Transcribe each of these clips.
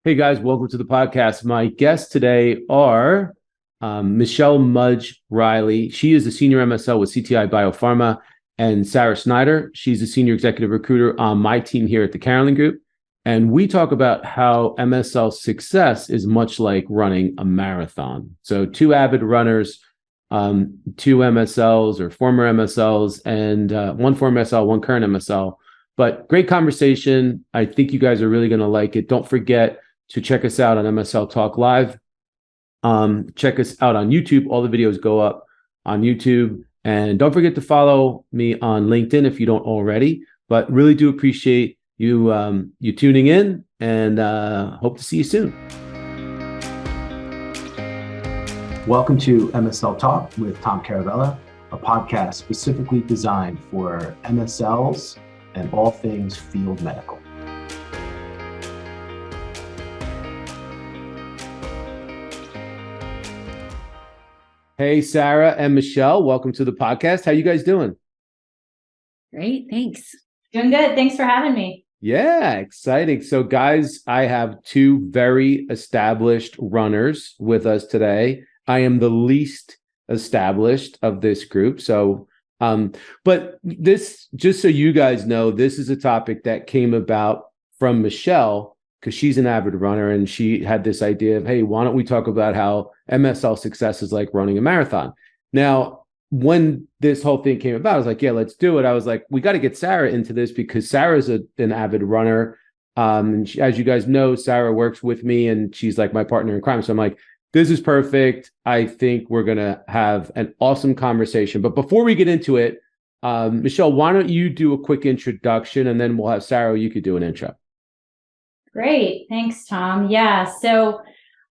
Hey guys, welcome to the podcast. My guests today are Michelle Mudge Reilly. She is a senior MSL with CTI Biopharma, and Sarah Snyder. She's a senior executive recruiter on my team here at the Carolan Group. And we talk about how MSL success is much like running a marathon. So two avid runners, two MSLs or former MSLs, and one former MSL, one current MSL. But great conversation. I think you guys are really going to like it. Don't forget to check us out on MSL Talk Live. Check us out on YouTube. All the videos go up on YouTube. And don't forget to follow me on LinkedIn if you don't already. But really do appreciate you tuning in, and hope to see you soon. Welcome to MSL Talk with Tom Caravela, a podcast specifically designed for MSLs and all things field medical. Hey, Sarah and Michelle, welcome to the podcast. How you guys doing? Great, thanks. Doing good. Thanks for having me. Yeah, exciting. So guys, I have two very established runners with us today. I am the least established of this group. So, but this, just so you guys know, this is a topic that came about from Michelle because she's an avid runner, and she had this idea of, hey, why don't we talk about how MSL success is like running a marathon? Now, when this whole thing came about, I was like, yeah, let's do it. I was like, we got to get Sarah into this because Sarah's an avid runner. And she, as you guys know, Sarah works with me and she's like my partner in crime. So I'm like, this is perfect. I think we're going to have an awesome conversation. But before we get into it, Michelle, why don't you do a quick introduction, and then we'll have Sarah, you could do an intro. Great. Thanks, Tom. Yeah. So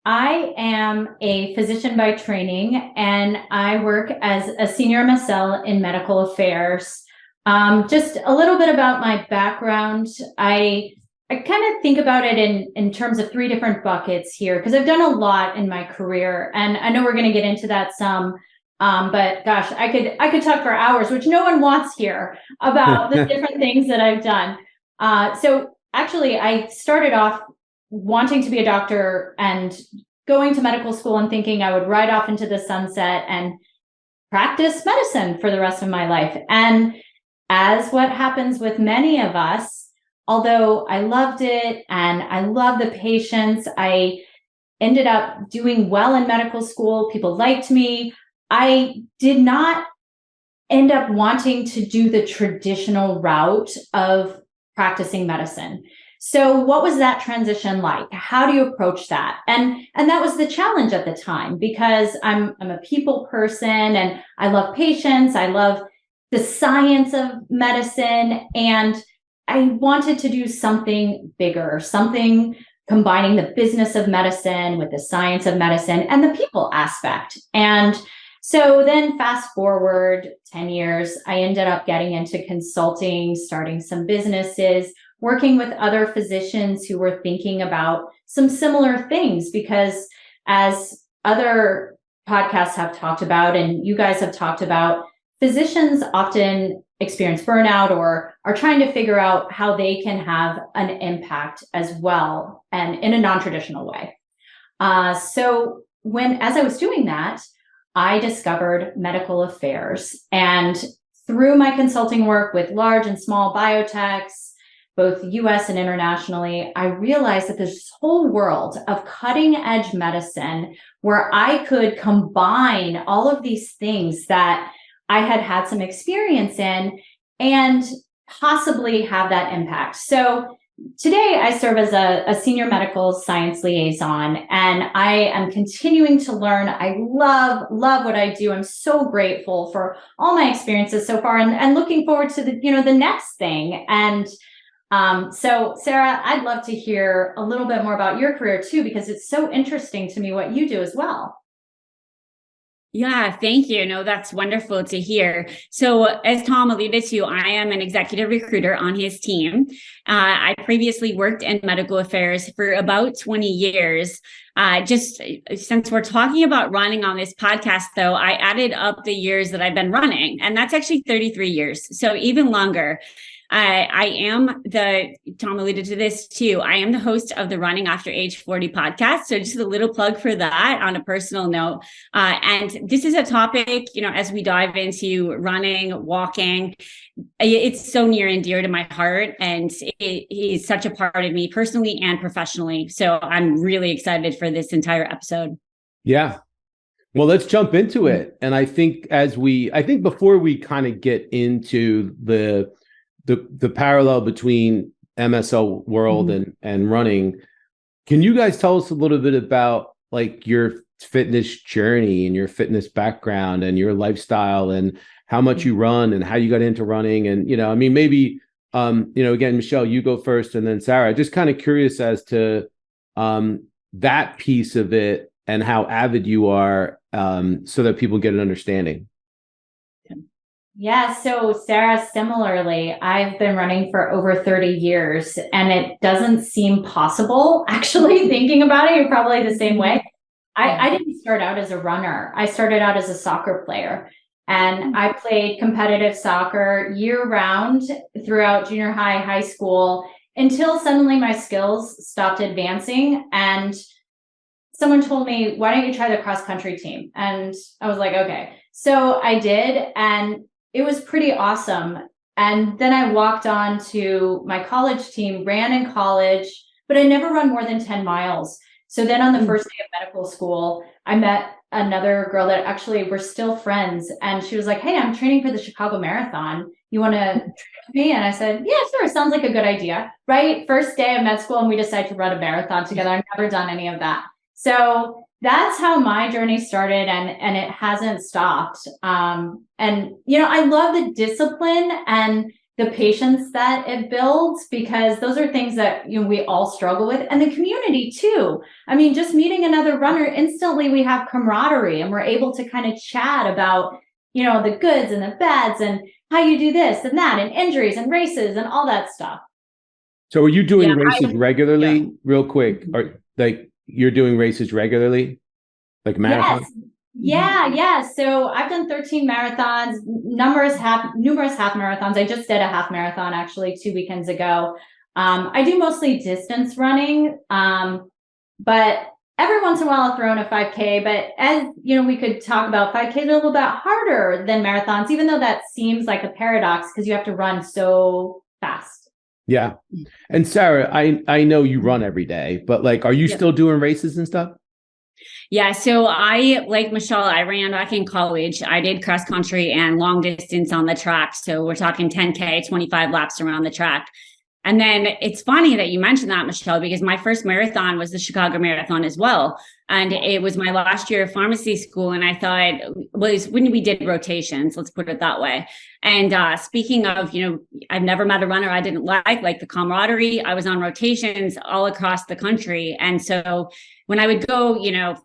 I am a physician by training, and I work as a senior MSL in medical affairs. Just a little bit about my background. I kind of think about it in terms of three different buckets here, because I've done a lot in my career, and I know we're going to get into that some. But gosh, I could talk for hours, which no one wants here, about the different things that I've done. So actually, I started off wanting to be a doctor and going to medical school and thinking I would ride off into the sunset and practice medicine for the rest of my life. And as what happens with many of us, although I loved it and I love the patients, I ended up doing well in medical school. People liked me. I did not end up wanting to do the traditional route of practicing medicine. So what was that transition like? How do you approach that? And that was the challenge at the time, because I'm a people person and I love patients. I love the science of medicine, and I wanted to do something bigger, something combining the business of medicine with the science of medicine and the people aspect. And so then fast forward 10 years, I ended up getting into consulting, starting some businesses, working with other physicians who were thinking about some similar things, because as other podcasts have talked about, and you guys have talked about, physicians often experience burnout or are trying to figure out how they can have an impact as well, and in a non-traditional way. So as I was doing that, I discovered medical affairs, and through my consulting work with large and small biotechs, both US and internationally, I realized that there's this whole world of cutting edge medicine where I could combine all of these things that I had had some experience in and possibly have that impact. So today I serve as a senior medical science liaison, and I am continuing to learn. I love what I do. I'm so grateful for all my experiences so far, and looking forward to the next thing. And so Sarah, I'd love to hear a little bit more about your career too, because it's so interesting to me what you do as well. Yeah, thank you. No, that's wonderful to hear. So as Tom alluded to, I am an executive recruiter on his team. I previously worked in medical affairs for about 20 years. Just since we're talking about running on this podcast, though, I added up the years that I've been running, and that's actually 33 years. So even longer. Tom alluded to this too, I am the host of the Running After Age 40 podcast. So just a little plug for that on a personal note. And this is a topic, as we dive into running, walking, it's so near and dear to my heart. And it is such a part of me personally and professionally. So I'm really excited for this entire episode. Yeah. Well, let's jump into it. And I think before we kind of get into the parallel between MSL world and running, can you guys tell us a little bit about like your fitness journey and your fitness background and your lifestyle and how much you run and how you got into running? And, maybe, again, Michelle, you go first and then Sarah. Just kind of curious as to that piece of it and how avid you are, so that people get an understanding. Yeah, so Sarah, similarly, I've been running for over 30 years and it doesn't seem possible. Actually, thinking about it, you're probably the same way. I didn't start out as a runner. I started out as a soccer player, and I played competitive soccer year round throughout junior high, high school, until suddenly my skills stopped advancing. And someone told me, why don't you try the cross country team? And I was like, okay. So I did, and it was pretty awesome. And then I walked on to my college team, ran in college, but I never run more than 10 miles. So then on the first day of medical school, I met another girl that actually we're still friends. And she was like, hey, I'm training for the Chicago Marathon. You want to train with me? And I said, yeah, sure. Sounds like a good idea. Right? First day of med school, and we decided to run a marathon together. I've never done any of that. So that's how my journey started, and it hasn't stopped. And, I love the discipline and the patience that it builds, because those are things that, we all struggle with, and the community too. I mean, just meeting another runner, instantly we have camaraderie and we're able to kind of chat about, the goods and the bads and how you do this and that and injuries and races and all that stuff. So are you doing races regularly, real quick? Or like, you're doing races regularly, like marathons? Yes. Yeah. So I've done 13 marathons, numerous half marathons. I just did a half marathon actually 2 weekends ago. I do mostly distance running, but every once in a while I'll throw in a 5K. But as we could talk about, 5K is a little bit harder than marathons, even though that seems like a paradox because you have to run so fast. Yeah. And Sarah, I know you run every day, but like, are you still doing races and stuff? Yeah. So like Michelle, I ran back in college. I did cross country and long distance on the track. So we're talking 10K, 25 laps around the track. And then it's funny that you mentioned that, Michelle, because my first marathon was the Chicago Marathon as well. And it was my last year of pharmacy school. And I thought, when we did rotations, let's put it that way. And speaking of, I've never met a runner I didn't like the camaraderie. I was on rotations all across the country. And so when I would go,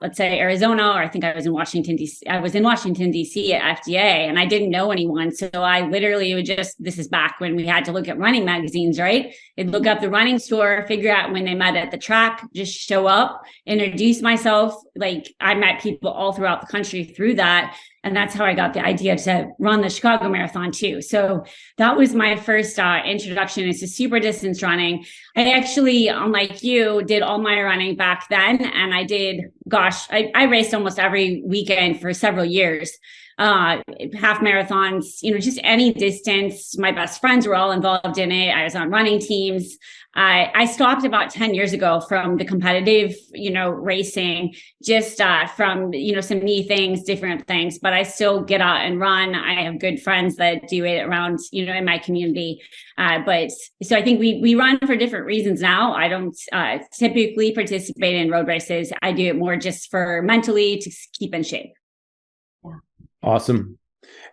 let's say Arizona, or I think I was in Washington, D.C. I was in Washington, D.C. at FDA, and I didn't know anyone. So I literally would this is back when we had to look at running magazines, right? I'd look up the running store, figure out when they met at the track, just show up, introduce myself. Like, I met people all throughout the country through that. And that's how I got the idea to run the Chicago Marathon too. So that was my first introduction into super distance running. I actually, unlike you, did all my running back then. And I did, I raced almost every weekend for several years. Half marathons, just any distance. My best friends were all involved in it. I was on running teams. I stopped about 10 years ago from the competitive, racing, just from, some knee things, different things, but I still get out and run. I have good friends that do it around, in my community. But so I think we run for different reasons now. I don't typically participate in road races. I do it more just for mentally to keep in shape. Yeah. Awesome.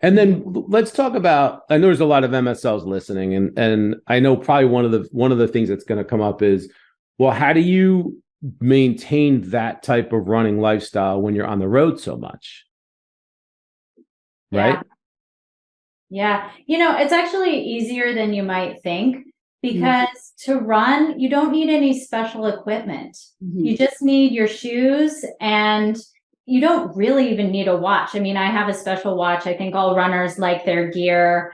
And then let's talk about, I know there's a lot of MSLs listening, and I know probably one of the things that's going to come up is, well, how do you maintain that type of running lifestyle when you're on the road so much? Right? Yeah. It's actually easier than you might think, because to run, you don't need any special equipment. You just need your shoes, and you don't really even need a watch. I mean, I have a special watch. I think all runners like their gear,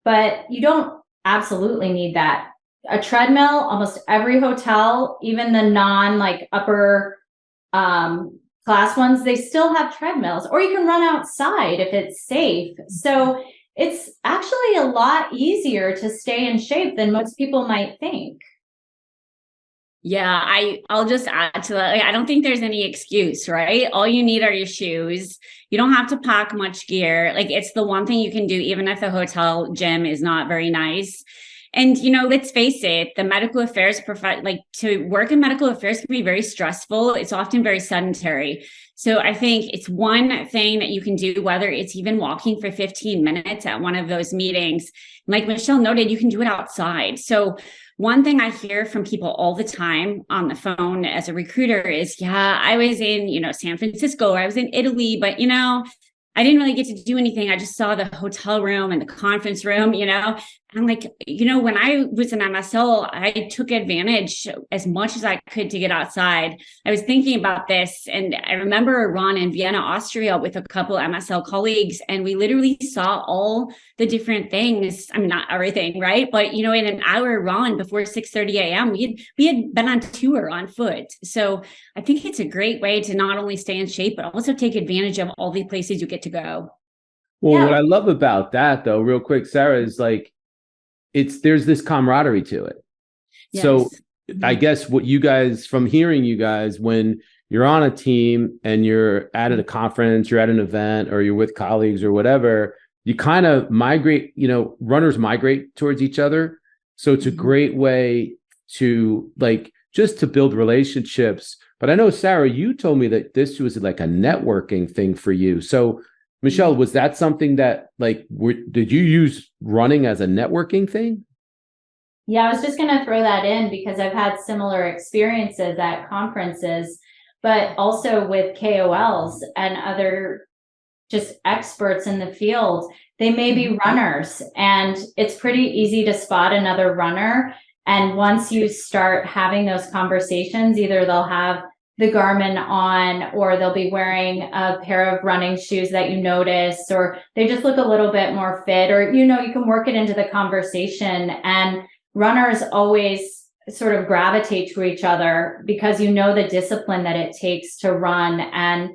but you don't absolutely need that. A treadmill, almost every hotel, even the non like upper class ones, they still have treadmills, or you can run outside if it's safe. So it's actually a lot easier to stay in shape than most people might think. Yeah, I'll just add to that. Like, I don't think there's any excuse, right? All you need are your shoes. You don't have to pack much gear. Like, it's the one thing you can do, even if the hotel gym is not very nice. And, let's face it, the medical affairs like to work in medical affairs can be very stressful. It's often very sedentary. So I think it's one thing that you can do, whether it's even walking for 15 minutes at one of those meetings. Like Michelle noted, you can do it outside. So one thing I hear from people all the time on the phone as a recruiter is, yeah, I was in, San Francisco, or I was in Italy, but, I didn't really get to do anything. I just saw the hotel room and the conference room, I'm like, when I was in MSL, I took advantage as much as I could to get outside. I was thinking about this, and I remember a run in Vienna, Austria with a couple MSL colleagues, and we literally saw all the different things. I mean, not everything, right? But, in an hour run before 6:30 a.m., we had been on tour on foot. So I think it's a great way to not only stay in shape, but also take advantage of all the places you get to go. Well, what I love about that, though, real quick, Sarah, is like, there's this camaraderie to it. Yes. So I guess what you guys, from hearing you guys, when you're on a team and you're at a conference, you're at an event, or you're with colleagues or whatever, you kind of migrate, runners migrate towards each other. So it's a great way to just to build relationships. But I know, Sarah, you told me that this was like a networking thing for you. So Michelle, was that something that did you use running as a networking thing? Yeah, I was just going to throw that in because I've had similar experiences at conferences, but also with KOLs and other just experts in the field. They may be runners, and it's pretty easy to spot another runner. And once you start having those conversations, either they'll have the Garmin on, or they'll be wearing a pair of running shoes that you notice, or they just look a little bit more fit, or, you can work it into the conversation. And runners always sort of gravitate to each other because the discipline that it takes to run and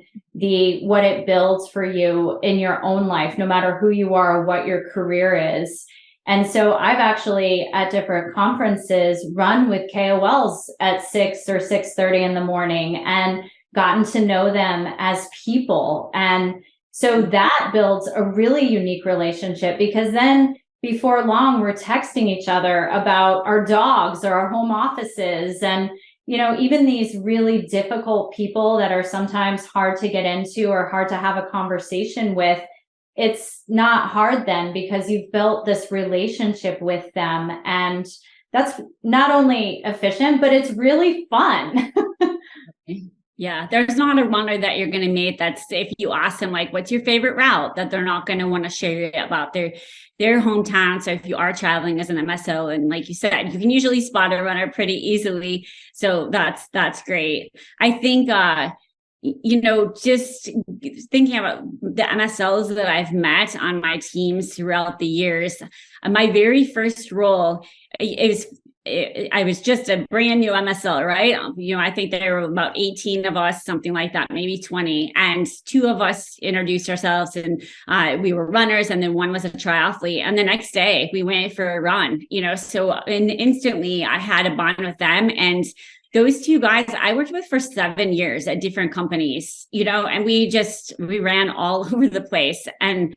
what it builds for you in your own life, no matter who you are or what your career is. And so I've actually at different conferences run with KOLs at 6 or 6:30 in the morning and gotten to know them as people. And so that builds a really unique relationship, because then before long, we're texting each other about our dogs or our home offices. And, even these really difficult people that are sometimes hard to get into or hard to have a conversation with, it's not hard then because you've built this relationship with them. And that's not only efficient, but it's really fun. Yeah, there's not a runner that you're going to meet that's, if you ask them, what's your favorite route, that they're not going to want to share about their hometown. So if you are traveling as an MSL, and like you said, you can usually spot a runner pretty easily. So that's great. I think, just thinking about the MSLs that I've met on my teams throughout the years, my very first role, I was just a brand new MSL, right? I think there were about 18 of us, something like that, maybe 20. And 2 of us introduced ourselves, and we were runners, and then one was a triathlete. And the next day we went for a run, and instantly I had a bond with them. And those 2 guys I worked with for 7 years at different companies, and we ran all over the place. And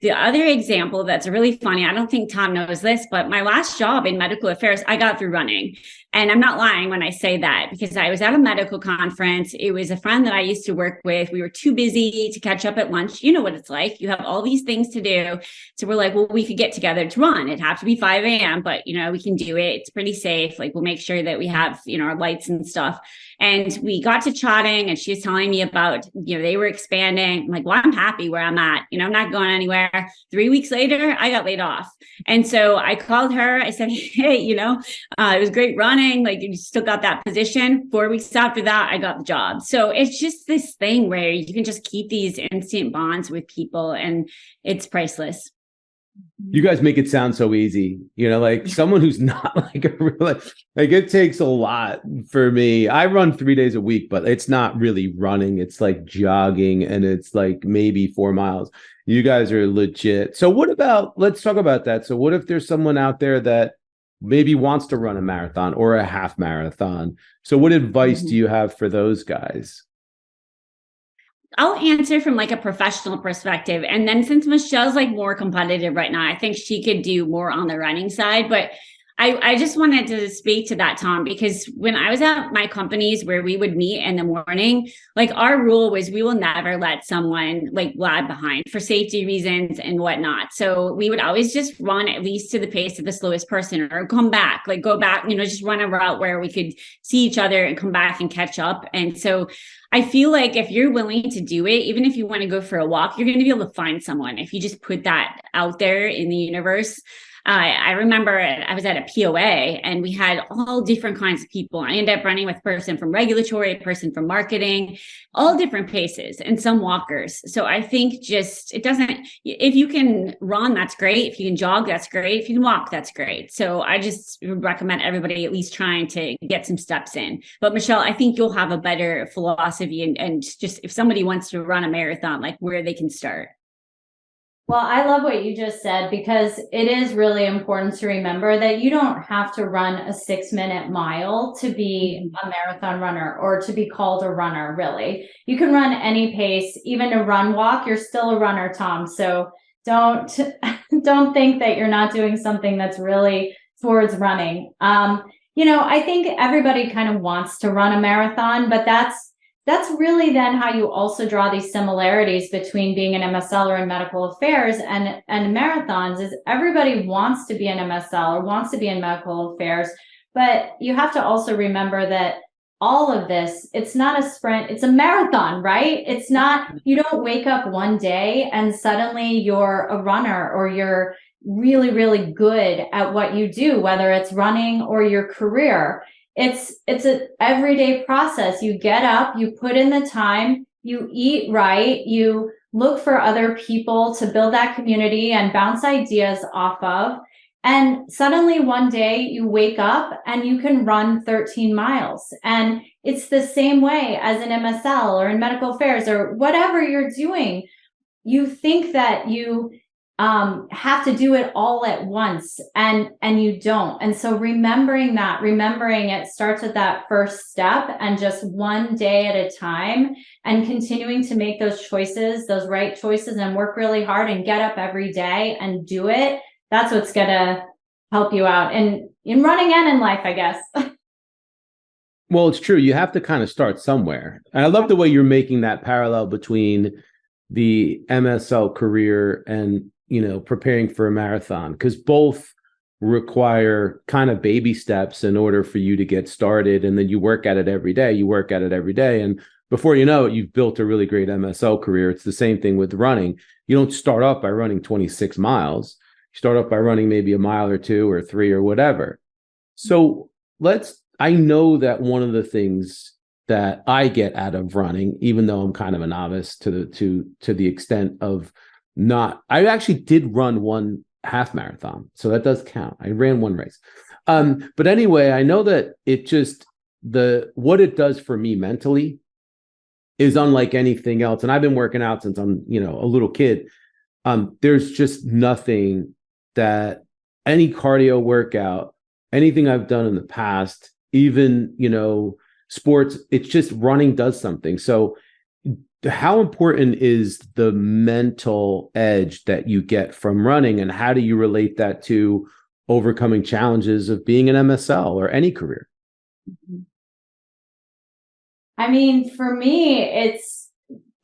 the other example that's really funny, I don't think Tom knows this, but my last job in medical affairs, I got through running. And I'm not lying when I say that, because I was at a medical conference. It was a friend that I used to work with. We were too busy to catch up at lunch. You know what it's like. You have all these things to do. So we're like, well, we could get together to run. It'd have to be 5 a.m., but, we can do it. It's pretty safe. We'll make sure that we have, our lights and stuff. And we got to chatting, and she was telling me about, they were expanding. I'm like, well, I'm happy where I'm at. I'm not going anywhere. 3 weeks later, I got laid off. And so I called her. I said, hey, it was great running. You still got that position. 4 weeks after that, I got the job. So it's just this thing where you can just keep these instant bonds with people, and it's priceless. You guys make it sound so easy, like someone who's not like a real, like it takes a lot for me. I run 3 days a week, but it's not really running. It's like jogging, and it's like maybe 4 miles. You guys are legit. So let's talk about that. So what if there's someone out there that maybe wants to run a marathon or a half marathon? So what advice do you have for those guys? I'll answer from like a professional perspective. And then since Michelle's like more competitive right now, I think she could do more on the running side. But I just wanted to speak to that, Tom, because when I was at my companies where we would meet in the morning, like our rule was we will never let someone like lag behind for safety reasons and whatnot. So we would always just run at least to the pace of the slowest person, or go back, just run a route where we could see each other and come back and catch up. And so I feel like if you're willing to do it, even if you want to go for a walk, you're going to be able to find someone if you just put that out there in the universe. I remember I was at a POA and we had all different kinds of people. I ended up running with a person from regulatory, a person from marketing, all different paces, and some walkers. So I think if you can run, that's great. If you can jog, that's great. If you can walk, that's great. So I just would recommend everybody at least trying to get some steps in. But Michelle, I think you'll have a better philosophy and just if somebody wants to run a marathon, like where they can start. Well, I love what you just said, because it is really important to remember that you don't have to run a 6-minute mile to be a marathon runner or to be called a runner, really. You can run any pace, even a run walk. You're still a runner, Tom. So don't think that you're not doing something that's really towards running. I think everybody kind of wants to run a marathon, but that's really then how you also draw these similarities between being an MSL or in medical affairs and marathons. Is everybody wants to be an MSL or wants to be in medical affairs, but you have to also remember that all of this, it's not a sprint, it's a marathon, right? It's not, you don't wake up one day and suddenly you're a runner or you're really, really good at what you do, whether it's running or your career. It's an everyday process. You get up, you put in the time, you eat right, you look for other people to build that community and bounce ideas off of. And suddenly one day you wake up and you can run 13 miles. And it's the same way as an MSL or in medical affairs or whatever you're doing. You think that you have to do it all at once, and you don't. And so remembering it starts with that first step, and just one day at a time, and continuing to make those choices, those right choices, and work really hard and get up every day and do it. That's what's going to help you out in running and in life, I guess. Well, it's true. You have to kind of start somewhere. And I love the way you're making that parallel between the MSL career and preparing for a marathon, because both require kind of baby steps in order for you to get started. And then you work at it every day. And before you know it, you've built a really great MSL career. It's the same thing with running. You don't start off by running 26 miles. You start off by running maybe a mile or 2 or 3 or whatever. So I know that one of the things that I get out of running, even though I'm kind of a novice to the extent of I actually did run one half marathon, so that does count. I ran one race. But anyway, I know that what it does for me mentally is unlike anything else. And I've been working out since I'm, a little kid. There's just nothing that any cardio workout, anything I've done in the past, even, sports, it's just running does something. So how important is the mental edge that you get from running, and how do you relate that to overcoming challenges of being an MSL or any career? I mean, for me, it's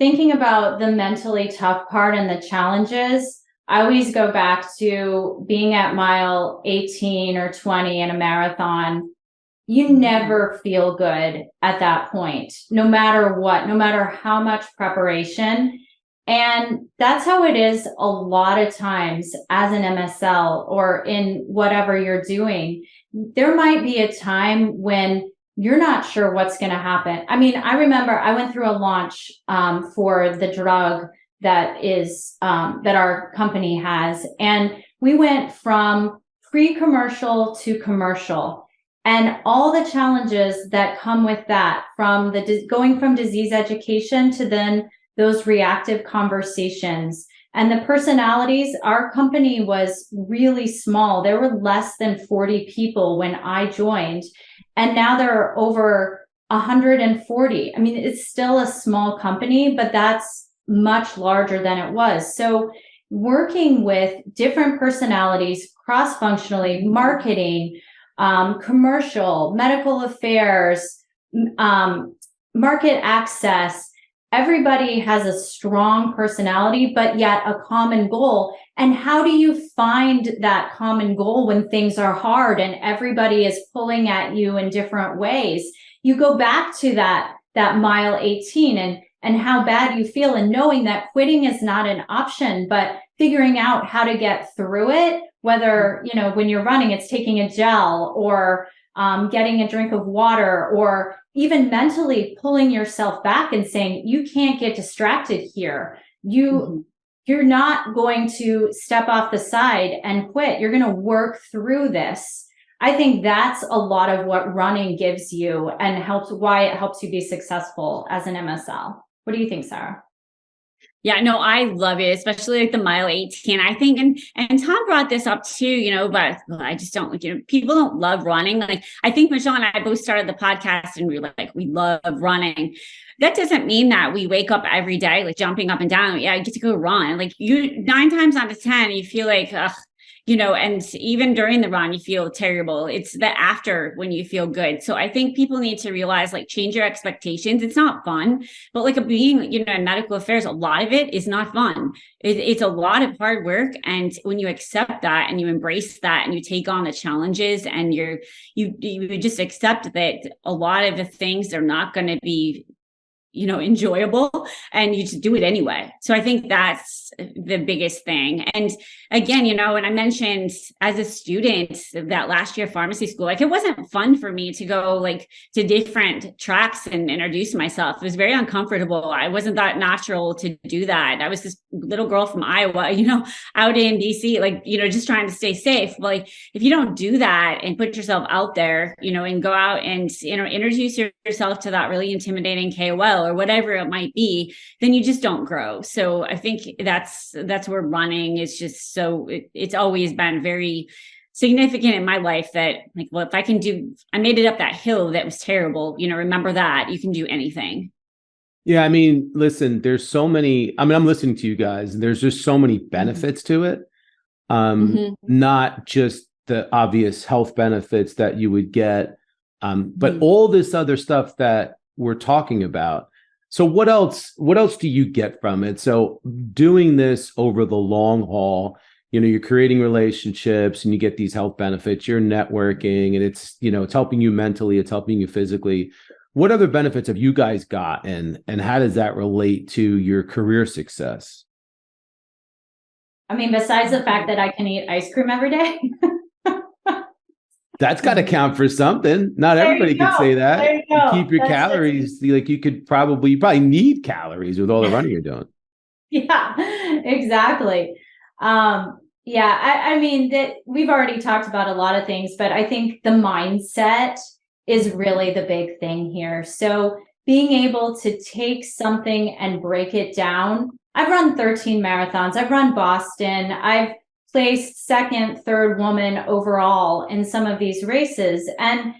thinking about the mentally tough part and the challenges. I always go back to being at mile 18 or 20 in a marathon. You never feel good at that point, no matter what, no matter how much preparation. And that's how it is a lot of times as an MSL or in whatever you're doing. There might be a time when you're not sure what's going to happen. I mean, I remember I went through a launch for the drug that our company has. And we went from pre-commercial to commercial, and all the challenges that come with that, from going from disease education to then those reactive conversations. And the personalities, our company was really small. There were less than 40 people when I joined, and now there are over 140. I mean, it's still a small company, but that's much larger than it was. So working with different personalities cross-functionally, marketing, commercial, medical affairs, market access, everybody has a strong personality, but yet a common goal. And how do you find that common goal when things are hard and everybody is pulling at you in different ways? You go back to that mile 18 and how bad you feel, and knowing that quitting is not an option, but figuring out how to get through it, whether, when you're running, it's taking a gel or getting a drink of water, or even mentally pulling yourself back and saying, you can't get distracted here. You're not going to step off the side and quit. You're going to work through this. I think that's a lot of what running gives you and why it helps you be successful as an MSL. What do you think, Sarah? Yeah, no, I love it, especially like the mile 18. I think, and Tom brought this up too, but I just don't, people don't love running. Like, I think Michelle and I both started the podcast and we were like, we love running. That doesn't mean that we wake up every day, like jumping up and down. Yeah, I get to go run. Like 9 times out of 10, you feel like, and even during the run, you feel terrible. It's the after when you feel good. So I think people need to realize, like, change your expectations. It's not fun, but like being, in medical affairs, a lot of it is not fun. It's a lot of hard work. And when you accept that and you embrace that and you take on the challenges and you just accept that a lot of the things are not going to be enjoyable, and you just do it anyway. So I think that's the biggest thing. And again, when I mentioned as a student that last year pharmacy school, like, it wasn't fun for me to go like to different tracks and introduce myself. It was very uncomfortable. I wasn't that natural to do that. I was this little girl from Iowa, out in DC, like, just trying to stay safe. Like, if you don't do that and put yourself out there, and go out and, introduce yourself to that really intimidating KOL or whatever it might be, then you just don't grow. So I think that's where running is just so, it's always been very significant in my life that, like, well, if I made it up that hill that was terrible, remember that you can do anything. Yeah, I mean, listen, there's so many, I'm listening to you guys, and there's just so many benefits to it. Not just the obvious health benefits that you would get, but all this other stuff that we're talking about. So what else do you get from it? So doing this over the long haul, you're creating relationships and you get these health benefits, you're networking, and it's, it's helping you mentally, it's helping you physically. What other benefits have you guys got, and how does that relate to your career success? I mean, besides the fact that I can eat ice cream every day. That's got to count for something. Not everybody can say that. You keep your calories. Like, you probably need calories with all the running you're doing. Yeah, exactly. I mean, that we've already talked about a lot of things, but I think the mindset is really the big thing here. So being able to take something and break it down. I've run 13 marathons. I've run Boston. I've placed second, third woman overall in some of these races. And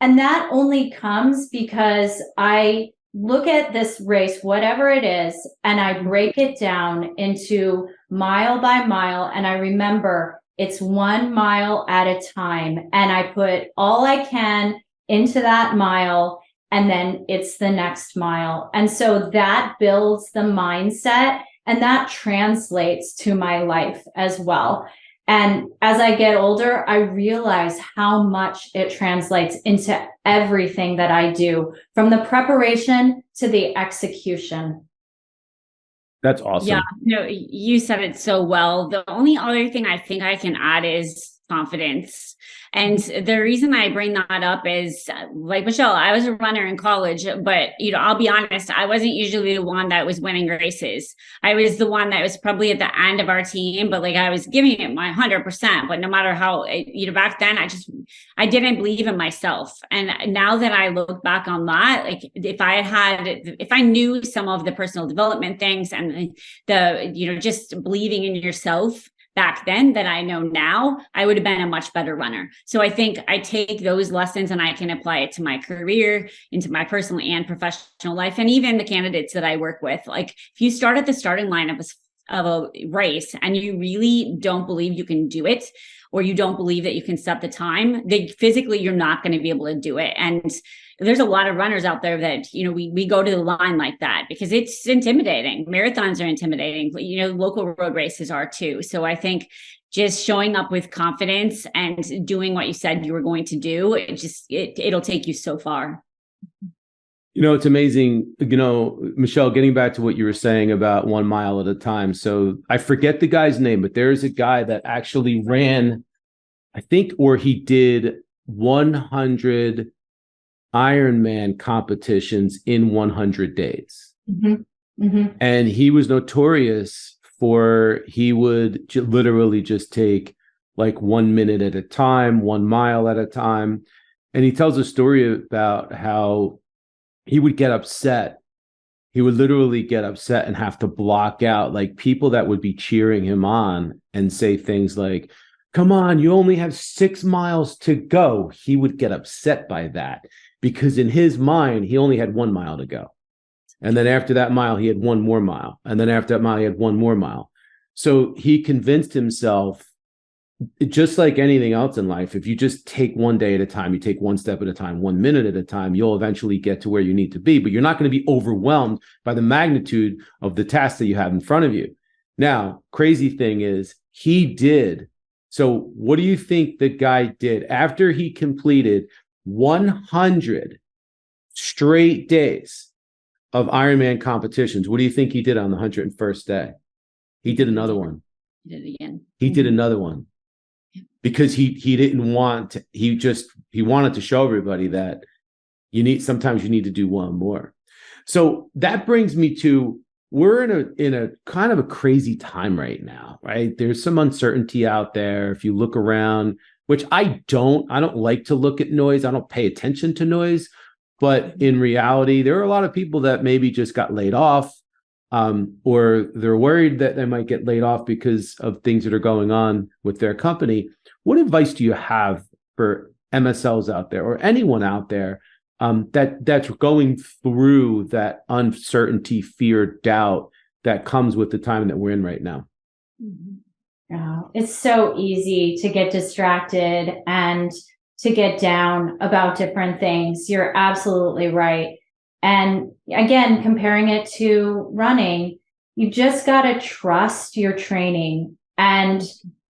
that only comes because I look at this race, whatever it is, and I break it down into mile by mile. And I remember it's 1 mile at a time. And I put all I can into that mile, and then it's the next mile. And so that builds the mindset, and that translates to my life as well. And as I get older, I realize how much it translates into everything that I do, from the preparation to the execution. That's awesome. Yeah, you said it so well. The only other thing I think I can add is confidence. And the reason I bring that up is, like Michelle, I was a runner in college, but I'll be honest, I wasn't usually the one that was winning races. I was the one that was probably at the end of our team, but like I was giving it my 100%. But no matter how, back then, I didn't believe in myself. And now that I look back on that, like if I knew some of the personal development things and the, just believing in yourself back then that I know now, I would have been a much better runner. So I think I take those lessons and I can apply it to my career, into my personal and professional life, and even the candidates that I work with. Like if you start at the starting line of a race and you really don't believe you can do it, or you don't believe that you can set the time, physically you're not going to be able to do it. And there's a lot of runners out there that, we go to the line like that because it's intimidating. Marathons are intimidating, local road races are too. So I think just showing up with confidence and doing what you said you were going to do, it'll take you so far. It's amazing, Michelle, getting back to what you were saying about 1 mile at a time. So I forget the guy's name, but there's a guy that actually ran, I think, or he did 100 Ironman competitions in 100 days. Mm-hmm. Mm-hmm. And he was notorious for, he would literally just take like 1 minute at a time, 1 mile at a time. And he tells a story about how he would get upset. He would literally get upset and have to block out like people that would be cheering him on and say things like, come on, you only have 6 miles to go. He would get upset by that because in his mind, he only had 1 mile to go. And then after that mile, he had 1 more mile. And then after that mile, he had 1 more mile. So he convinced himself, just like anything else in life, if you just take 1 day at a time, you take 1 step at a time, 1 minute at a time, you'll eventually get to where you need to be, but you're not going to be overwhelmed by the magnitude of the task that you have in front of you. Now, crazy thing is he did. So what do you think the guy did after he completed 100 straight days of Ironman competitions? What do you think he did on the 101st day? He did another one. He did it again. He did another one. Because he didn't want to, he wanted to show everybody that sometimes you need to do one more. So that brings me to, we're in a kind of a crazy time right now, right? There's some uncertainty out there. If you look around, which I don't like to look at noise. I don't pay attention to noise, but in reality, there are a lot of people that maybe just got laid off, or they're worried that they might get laid off because of things that are going on with their company. What advice do you have for MSLs out there or anyone out there that's going through that uncertainty, fear, doubt that comes with the time that we're in right now? Yeah, it's so easy to get distracted and to get down about different things. You're absolutely right. And again, comparing it to running, you just got to trust your training, and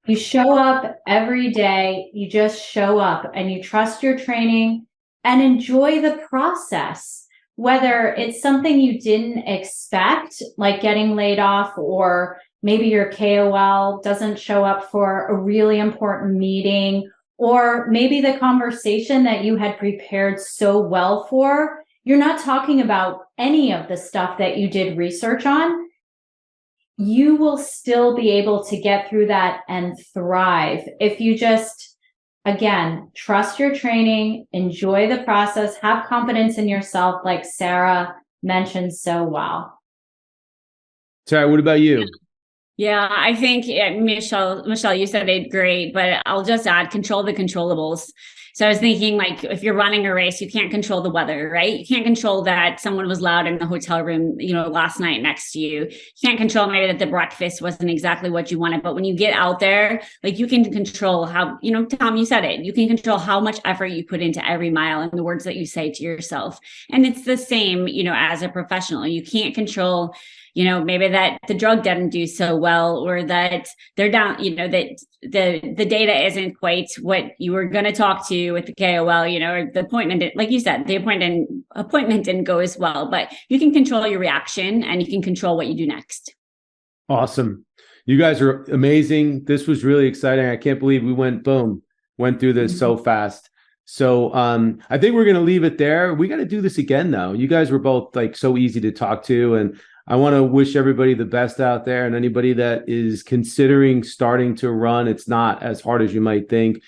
you show up every day. You just show up and you trust your training and enjoy the process, whether it's something you didn't expect, like getting laid off, or maybe your KOL doesn't show up for a really important meeting, or maybe the conversation that you had prepared so well for, you're not talking about any of the stuff that you did research on. You will still be able to get through that and thrive if you just, again, trust your training, enjoy the process, have confidence in yourself, like Sarah mentioned so well. Sarah, what about you? Yeah, I think Michelle, you said it great, but I'll just add, control the controllables. So I was thinking, like, if you're running a race, you can't control the weather, right? You can't control that someone was loud in the hotel room, last night next to you. You can't control maybe that the breakfast wasn't exactly what you wanted. But when you get out there, like, you can control how, Tom, you said it, you can control how much effort you put into every mile and the words that you say to yourself. And it's the same, as a professional. You can't control, maybe that the drug didn't do so well, or that they're down, that the data isn't quite what you were going to talk to with the KOL, or the appointment, like you said, the appointment didn't go as well, but you can control your reaction and you can control what you do next. Awesome. You guys are amazing. This was really exciting. I can't believe we went through this so fast. So I think we're going to leave it there. We got to do this again, though. You guys were both like so easy to talk to, and I want to wish everybody the best out there, and anybody that is considering starting to run. It's not as hard as you might think.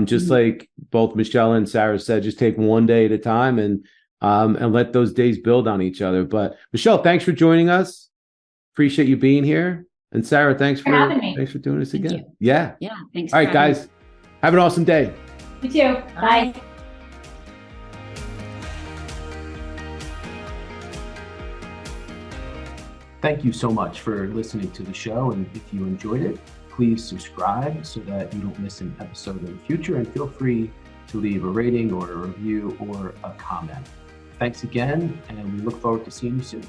Just like both Michelle and Sarah said, just take one day at a time and let those days build on each other. But Michelle, thanks for joining us. Appreciate you being here. And Sarah, thanks for having me. Thanks for doing this again. Yeah. Yeah. Thanks. All right, guys. Have an awesome day. You too. Bye. Thank you so much for listening to the show. And if you enjoyed it, please subscribe so that you don't miss an episode in the future. And feel free to leave a rating or a review or a comment. Thanks again, and we look forward to seeing you soon.